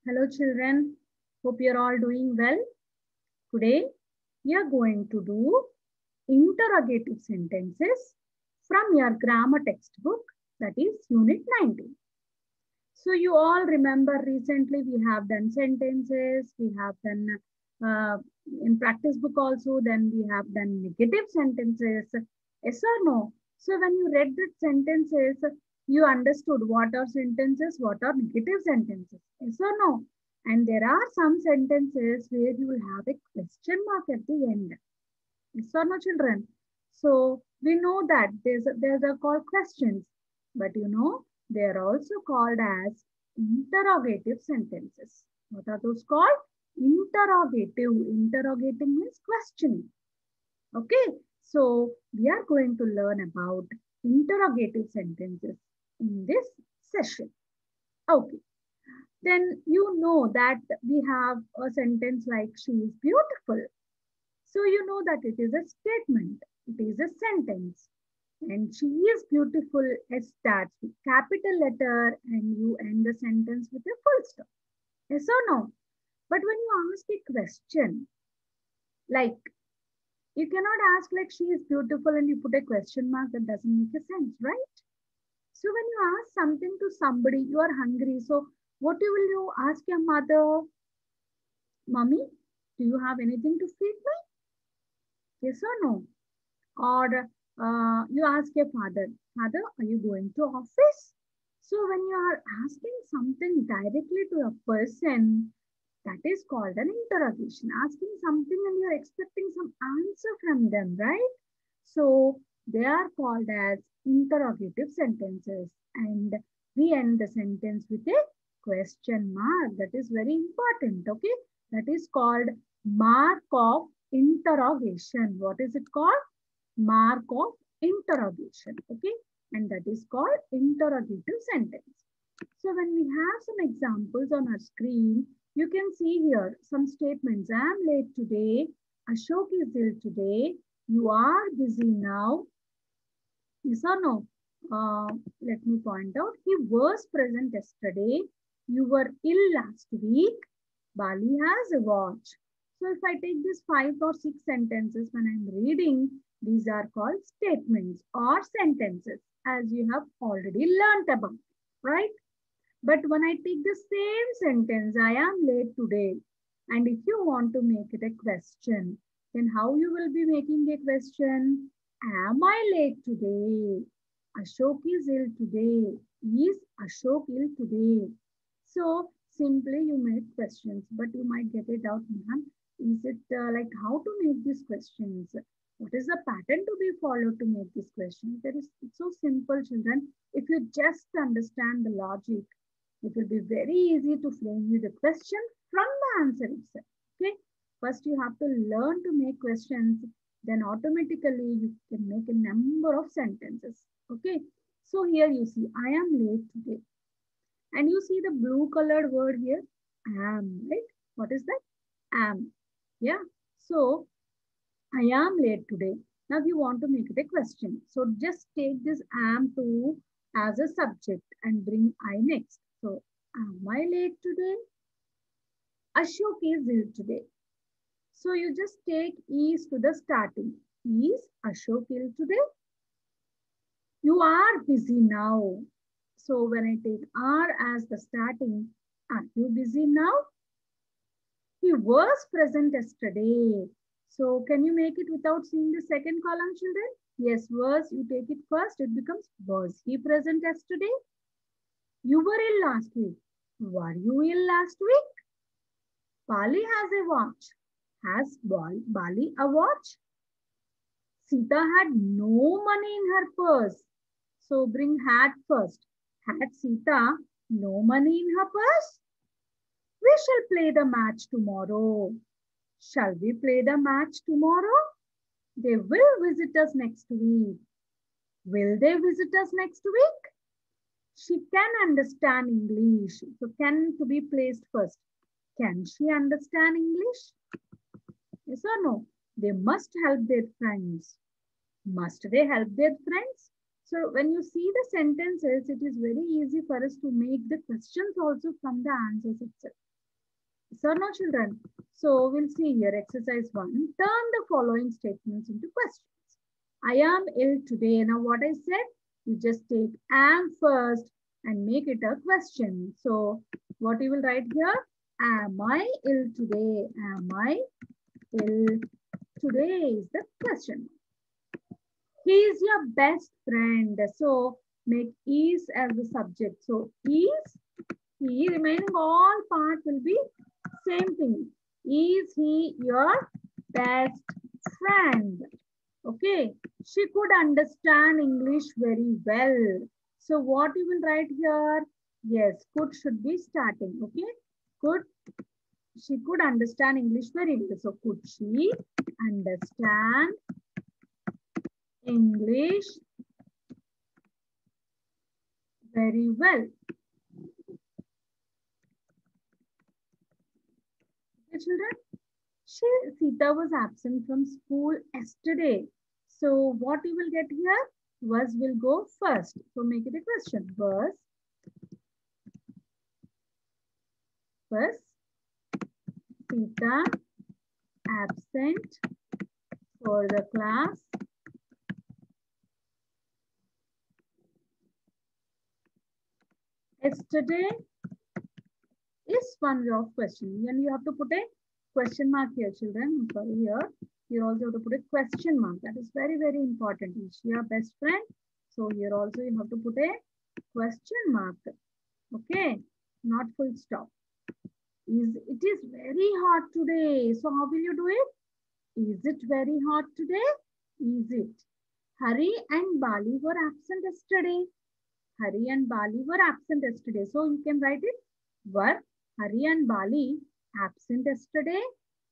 Hello children, hope you're all doing well. Today we are going to do interrogative sentences from your grammar textbook, that is unit 19. So you all remember recently we have done sentences, we have done uh, in practice book also, then we have done negative sentences, yes or no? So when you read the sentences, you understood what are sentences, what are negative sentences, yes or no? And there are some sentences where you will have a question mark at the end. Yes or no, children? So we know that there's a called questions, but they are also called as interrogative sentences. What are those called? Interrogative. Interrogating means questioning. Okay, so we are going to learn about interrogative sentences in this session. Okay, then you know that we have a sentence like she is beautiful. So you know that it is a statement, it is a sentence. And she is beautiful, it starts with capital letter and you end the sentence with a full stop. Yes or no? But when you ask a question, like you cannot ask like she is beautiful and you put a question mark, that doesn't make a sense, right? So when you ask something to somebody, you are hungry. So what will you ask your mother? Mommy, do you have anything to feed me? Yes or no? Or you ask your father, Father, are you going to office? So when you are asking something directly to a person, that is called an interrogation. Asking something and you're expecting some answer from them, right? So they are called as interrogative sentences. And we end the sentence with a question mark. That is very important, okay? That is called mark of interrogation. What is it called? Mark of interrogation, okay? And that is called interrogative sentence. So when we have some examples on our screen, you can see here some statements. I am late today. Ashok is ill today. You are busy now. Yes or no? Let me point out. He was present yesterday. You were ill last week. Bali has a watch. So if I take these 5 or 6 sentences when I'm reading, these are called statements or sentences, as you have already learnt about, right? But when I take the same sentence, I am late today, and if you want to make it a question, then how you will be making a question? Am I late today? Ashok is ill today. Is Ashok ill today? So simply you make questions, but you might get a doubt, ma'am. Is it like how to make these questions? What is the pattern to be followed to make these questions? It's so simple, children. If you just understand the logic, it will be very easy to frame you the question from the answer itself. Okay. First, you have to learn to make questions. Then automatically you can make a number of sentences. Okay. So here you see, I am late today. And you see the blue colored word here, am, right? What is that? Am. Yeah. So I am late today. Now you want to make it a question. So just take this am to as a subject and bring I next. So am I late today? Ashok is ill today. So you just take is to the starting. Is Ashok ill today? You are busy now. So when I take are as the starting, are you busy now? He was present yesterday. So can you make it without seeing the second column, children? Yes, was, you take it first, it becomes was he present yesterday? You were ill last week. Were you ill last week? Bali has a watch. Has Bali a watch? Sita had no money in her purse. So bring had first. Had Sita no money in her purse? We shall play the match tomorrow. Shall we play the match tomorrow? They will visit us next week. Will they visit us next week? She can understand English. So can to be placed first. Can she understand English? Yes or no? They must help their friends. Must they help their friends? So when you see the sentences, it is very easy for us to make the questions also from the answers itself. Sir, no children. So we'll see here exercise 1. Turn the following statements into questions. I am ill today. Now what I said, you just take am first and make it a question. So what you will write here? Am I ill today? Am I ill today is the question. He is your best friend. So make is as the subject. So is he, remaining all part will be same thing. Is he your best friend? Okay. She could understand English very well. So what you will write here? Yes, could should be starting. Okay. Could, she could understand English very well. So could she understand English very well? Okay, children. Sita was absent from school yesterday. So what you will get here? Was will go first. So make it a question. Was Sita absent for the class yesterday? Is one way of questioning. And you have to put a question mark here, children. I'm sorry, here. You also have to put a question mark. That is very, very important. Is she your best friend? So here also you have to put a question mark. Okay, not full stop. It is very hot today. So how will you do it? Is it very hot today? Is it? Hari and Bali were absent yesterday. Hari and Bali were absent yesterday. So you can write it. Were Hari and Bali absent yesterday?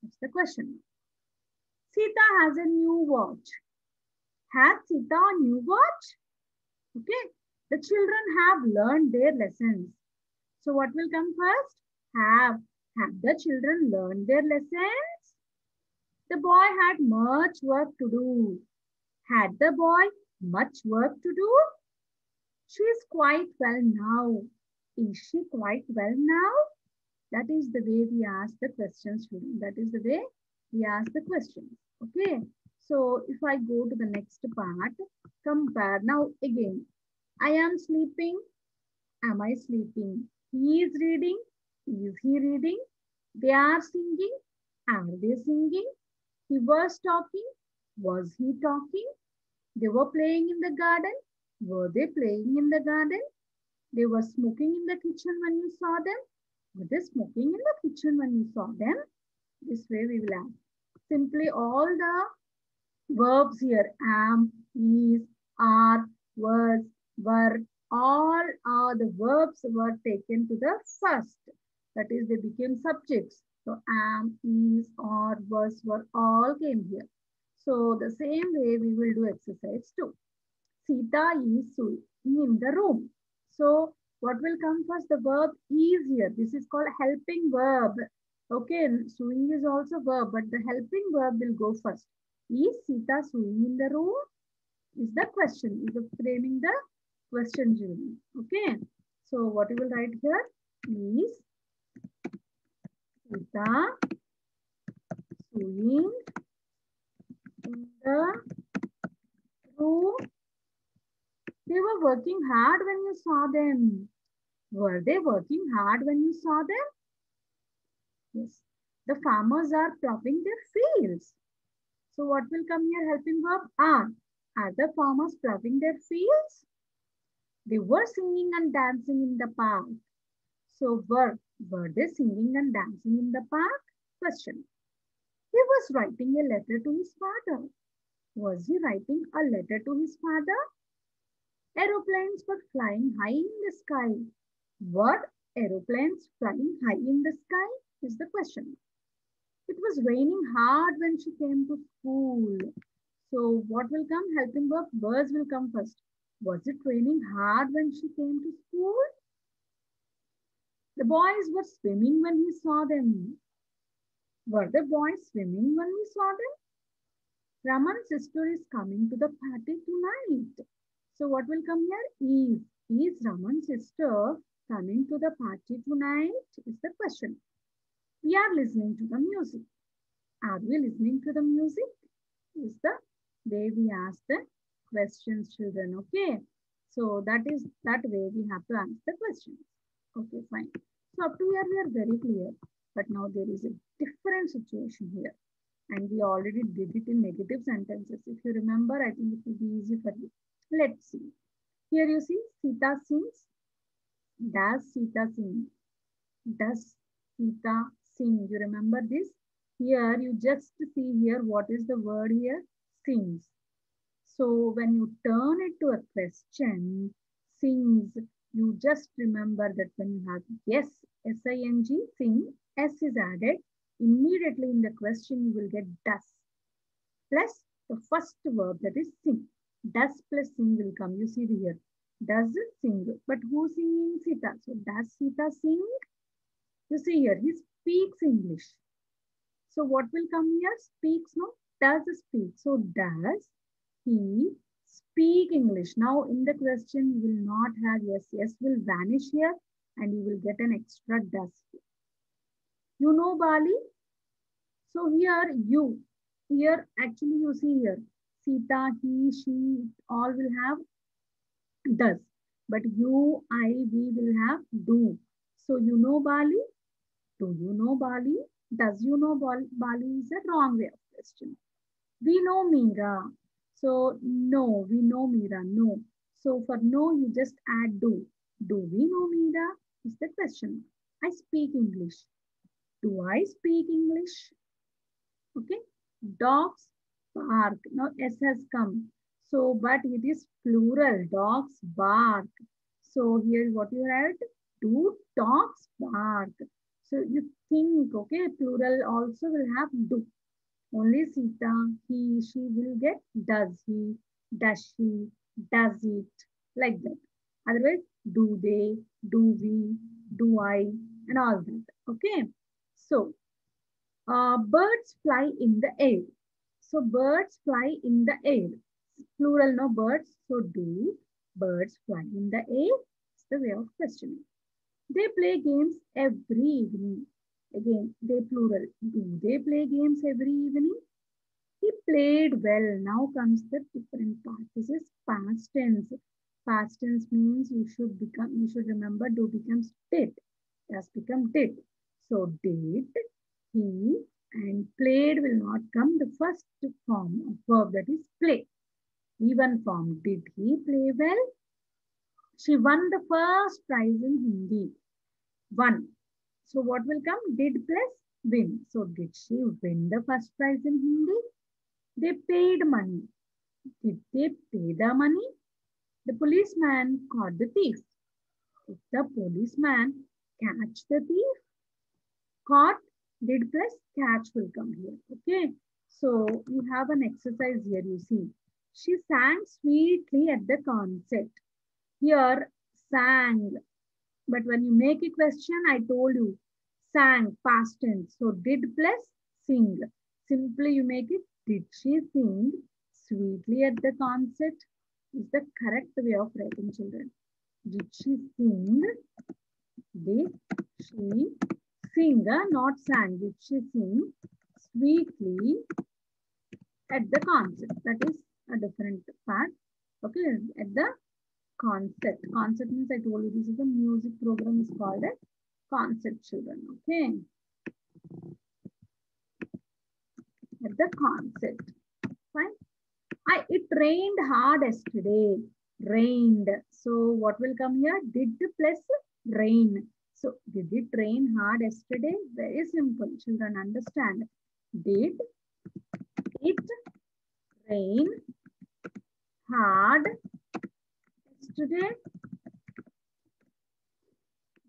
That's the question. Sita has a new watch. Has Sita a new watch? Okay. The children have learned their lessons. So what will come first? Have. Have the children learned their lessons? The boy had much work to do. Had the boy much work to do? She is quite well now. Is she quite well now? That is the way we ask the questions, student. That is the way we ask the questions. Okay. So if I go to the next part, compare. Now again, I am sleeping. Am I sleeping? He is reading. Is he reading? They are singing. Are they singing? He was talking. Was he talking? They were playing in the garden. Were they playing in the garden? They were smoking in the kitchen when you saw them. Were they smoking in the kitchen when you saw them? This way we will ask. Simply all the verbs here, am, is, are, was, were, all are the verbs were taken to the first. That is, they became subjects. So am, is, are, was, were all came here. So the same way we will do exercise 2. Sita is sewing in the room. So what will come first? The verb is here. This is called helping verb. Okay, sewing is also verb, but the helping verb will go first. Is Sita sewing in the room? Is the question. Is framing the question, children. Okay. So what you will write here? Is Sita sewing in the room? They were working hard when you saw them. Were they working hard when you saw them? Yes. The farmers are plowing their fields. So what will come here? Helping verb are. Are the farmers plowing their fields? They were singing and dancing in the park. So were they singing and dancing in the park? Question. He was writing a letter to his father. Was he writing a letter to his father? Aeroplanes were flying high in the sky. Were aeroplanes flying high in the sky? Is the question. It was raining hard when she came to school. So what will come? Helping verb. Words will come first. Was it raining hard when she came to school? The boys were swimming when he saw them. Were the boys swimming when we saw them? Raman's sister is coming to the party tonight. So what will come here? Is Raman's sister coming to the party tonight? Is the question. We are listening to the music. Are we listening to the music? Is the way we ask the questions, children. Okay. So that is that way we have to answer the questions. Okay, fine. So up to here we are very clear. But now there is a different situation here. And we already did it in negative sentences. If you remember, I think it will be easy for you. Let's see. Here you see Sita sings. Does Sita sing? Does Sita sing? You remember this? Here you just see here what is the word here? Sings. So when you turn it to a question, sings, you just remember that when you have yes, S-I-N-G, sing, S is added, immediately in the question you will get does plus the first verb that is sing. Does plus sing will come. You see here. Does sing. But who singing Sita? So does Sita sing? You see here, he speaks English. So what will come here? Speaks, no? Does speak. So does he speak English? Now in the question, you will not have yes. Yes will vanish here and you will get an extra does. You know Bali? So here you, here actually you see here, Sita, he, she, all will have does. But you, I, we will have do. So you know Bali? Do you know Bali? Does you know Bali is a wrong way of question. We know Meera. So no, we know Meera. No. So for no, you just add do. Do we know Meera? Is the question. I speak English. Do I speak English? Okay. Dogs bark. Now S has come. So, but it is plural. Dogs bark. So here what you had? Do dogs bark? So you think, okay, plural also will have do. Only Sita, he, she will get does he, does she, does it, like that. Otherwise, do they, do we, do I, and all that. Okay. So, birds fly in the air. So, birds fly in the air. Plural, no birds. So, do birds fly in the air? It's the way of questioning. They play games every evening. Again, they plural. Do they play games every evening? He played well. Now comes the different part. This is past tense. Past tense means you should remember do becomes did. Does become did. So did, he, and played will not come. The first form of verb that is play. Even form. Did he play well? She won the first prize in Hindi. Won. So what will come? Did plus win. So did she win the first prize in Hindi? They paid money. Did they pay the money? The policeman caught the thief. Did the policeman catch the thief? Caught, did plus catch will come here. Okay. So we have an exercise here, you see. She sang sweetly at the concert. Here, sang. But when you make a question, I told you, sang, past tense. So did plus sing. Simply you make it, did she sing sweetly at the concert? Is the correct way of writing, children. Did she sing? Did she sing, not sang? Did she sing sweetly at the concert? That is a different part. Okay, at the concert. Concert means I told you this is a music program is called a concert, children. Okay. At the concert. Fine. It rained hard yesterday. Rained. So what will come here? Did plus rain. So did it rain hard yesterday? Very simple. Children understand. Did it rain hard yesterday?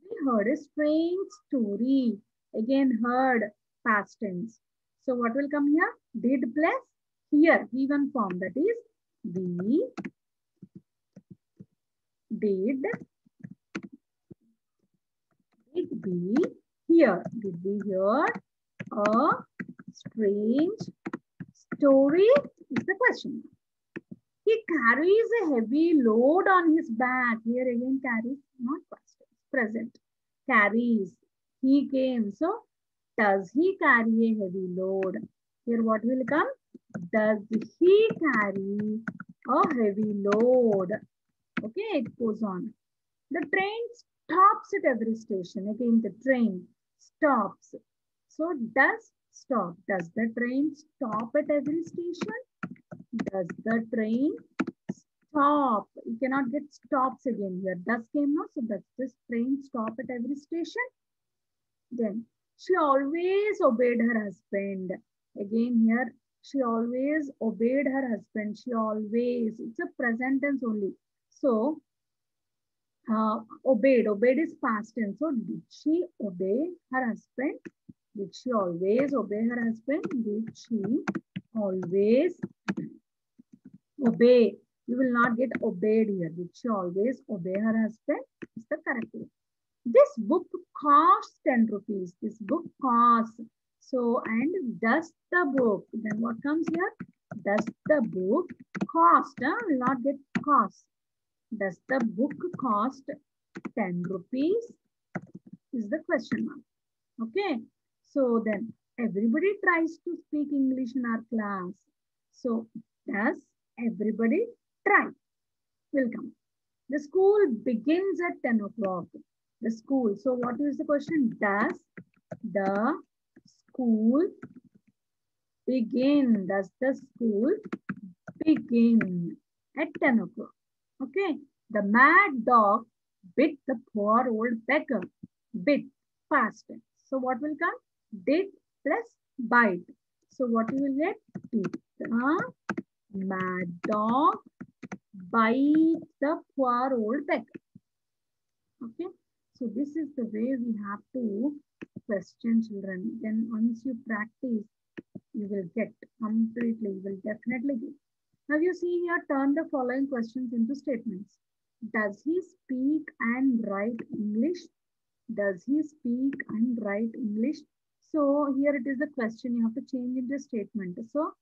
We heard a strange story. Again heard past tense. So what will come here? Did plus here, given form, that is we did we hear? Did we hear a strange story? Is the question. He carries a heavy load on his back. Here again carries, not past, present. Carries. He came. So Does he carry a heavy load? Here what will come? Does he carry a heavy load? Okay, it goes on. The train stops at every station. Again, the train stops. So does stop. Does the train stop at every station? Does the train stop? You cannot get stops again here. Does came now. So does this train stop at every station? Then she always obeyed her husband. Again here, she always obeyed her husband. She always, it's a present tense only. So obeyed. Obeyed is past tense. So did she obey her husband? Did she always obey her husband? Did she always obey? You will not get obeyed here. Did she always obey her husband? Is the correct way. This book costs 10 rupees. This book costs. So, and does the book. Then what comes here? Does the book cost? Will not get cost. Does the book cost 10 rupees? Is the question mark. Okay. So then everybody tries to speak English in our class. So does everybody try? Welcome. The school begins at 10 o'clock. The school. So what is the question? Does the school begin? Does the school begin at 10 o'clock? Okay. The mad dog bit the poor old beggar. Bit, past tense. So what will come? Did plus bite. So what you will get? Did the mad dog bite the poor old beggar? Okay. So this is the way we have to question children. Then once you practice, you will get completely, you will definitely get. Now you see here, turn the following questions into statements. Does he speak and write English? Does he speak and write English? So here it is the question, you have to change into a statement. So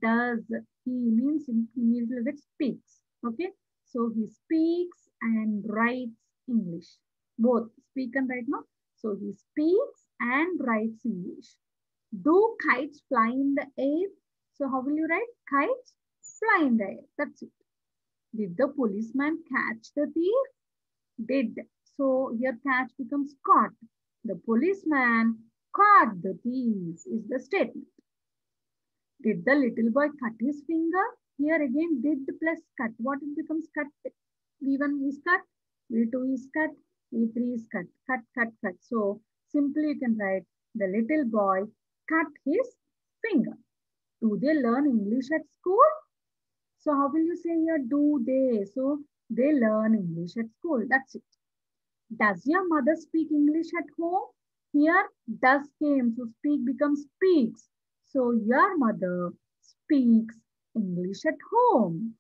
does he means immediately get speaks. Okay. So he speaks and writes English. Both speak and write now. So he speaks and writes English. Do kites fly in the air? So how will you write? Kites fly in the air. That's it. Did the policeman catch the thief? Did. So here catch becomes caught. The policeman caught the thieves is the statement. Did the little boy cut his finger? Here again did plus cut. What it becomes cut? V1 is cut, V2 is cut, V3 is cut. Cut, cut, cut. So simply you can write the little boy cut his finger. Do they learn English at school? So how will you say here do they? So they learn English at school. That's it. Does your mother speak English at home? Here does came. So speak becomes speaks. So your mother speaks English at home.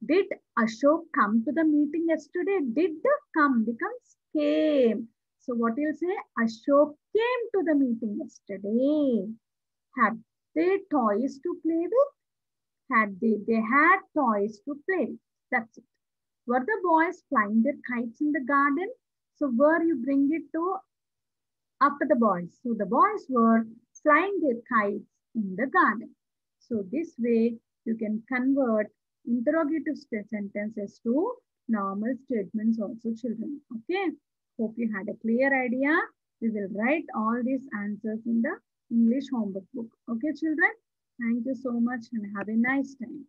Did Ashok come to the meeting yesterday? Did come becomes came. So what you'll say? Ashok came to the meeting yesterday. Had they toys to play with? They had toys to play with. That's it. Were the boys flying their kites in the garden? So where you bring it to after the boys. So the boys were flying their kites in the garden. So this way you can convert interrogative sentences to normal statements also, children. Okay. Hope you had a clear idea. We will write all these answers in the English homework book. Okay, children. Thank you so much and have a nice time.